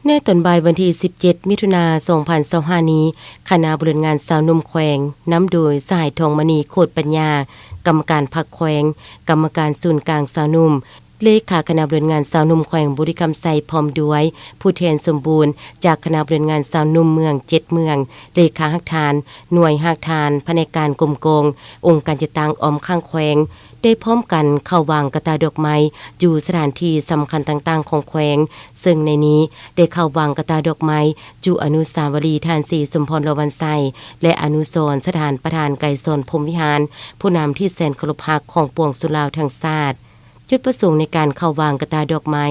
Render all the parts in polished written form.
ในตอนบ่ายวันที่17มิถุนายน2025นี้คณะบริหารงานสาวนุ่มแขวงนำโดยสายทองมณีโคตรปัญญากรรมการพรรคแขวงกรรมการศูนย์กลางสาวนุ่มเลขาคณะบริหารงานสาวนุ่มแขวงบุรีคำไซพร้อมด้วยผู้แทนสมบูรณ์จากคณะบริหารงานสาวนุ่มเมือง7เมืองเลขาฮักฐานหน่วยฮักฐานแผนกการกรมกงองค์การจัดตั้งอ้อมข้างแขวงได้พร้อมกันเข้าวางกระตาดอกไม้อยู่สถานที่สำคัญต่างๆของแขวงซึ่งในนี้ได้เข้าวางกระตาดอกไม้อยู่อนุสาวรีย์ท่านศรีสมพรลวันไซและอนุสรณ์สถานประธานไก่สนพรหมวิหารผู้นำที่แสนเคารพรักของปวงสุลาวทั้งชาติจุดประสงค์ในการเข้าวางกระตาดอกไม้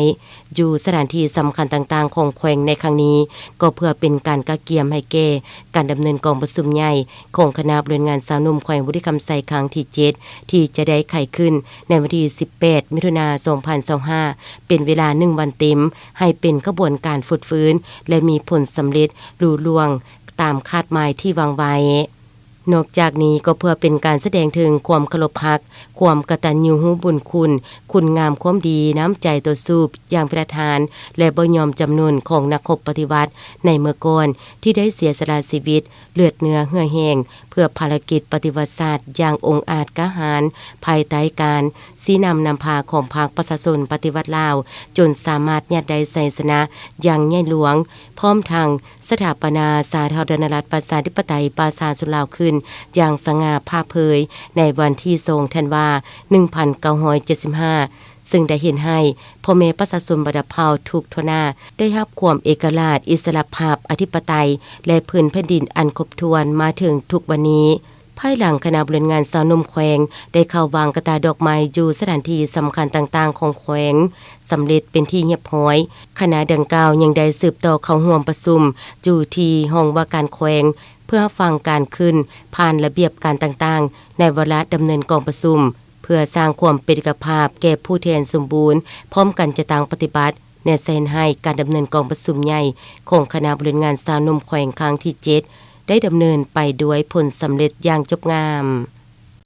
อยู่สถานที่สำคัญต่างๆของแขวงในครั้งนี้ก็เพื่อเป็นการกะเกียมให้แก่การดำเนินกองประชุมใหญ่ของคณะบริหารงานสาวนุ่มแขวงบุรีคำไซครั้งที่7ที่จะได้ไขขึ้นในวันที่18มิถุนายน2025เป็นเวลา1วันเต็มให้เป็นกระบวนการฝึกฟื้นและมีผลสำเร็จลุล่วงตามคาดหมายที่วางไว้นอกจากนี้ก็เพื่อเป็นการแสดงถึงความเคารพรักความกตัญญูรู้บุญคุณงามความดีน้ำใจต่อสู้อย่างประทานและบ่ยอมจำนวนของนักรบปฏิวัติในเมื่อก่อนที่ได้เสียสละชีวิตเลือดเนื้อเหื่อแห้งเพื่อภารกิจปฏิวัติศาสตร์อย่างองอาจกล้าหาญภายใต้การชี้นำพาของภาคประชาชนปฏิวัติลาวจนสามารถยัดได้ชัยชนะอย่างใหญ่หลวงพร้อมทั้งสถาปนาสาธารณรัฐประชาธิปไตยประชาชนลาวขึ้นอย่างสง่าผ่าเผยในวันที่2ธันวาคม1975ซึ่งได้เห็นให้พ่อแม่ประชาชนบัดเผาทุกทนาได้รับความเอกราชอิสรภาพอธิปไตยและพื้นแผ่นดินอันครบถ้วนมาถึงทุกวันนี้ภายหลังคณะบริหารงานสาวนุ่มแขวงได้เข้าวางกระตาดอกไม้อยู่สถานที่สำคัญต่างๆของแขวงสำเร็จเป็นที่เรียบร้อยคณะดังกล่าวยังได้สืบต่อเข้าร่วมประชุมอยู่ที่ห้องว่าการแขวงเพื่อฟังการขึ้นผ่านระเบียบการต่างๆในวาระดำเนินกองประชุมเพื่อสร้างความเป็นเอกภาพแก่ผู้แทนสมบูรณ์พร้อมกันจะตั้งปฏิบัติแนเซนให้การดำเนินกองประชุมใหญ่ของคณะบริหารงานสาวนุ่มแขวงครั้งที่7ได้ดำเนินไปด้วยผลสำเร็จอย่างจบงาม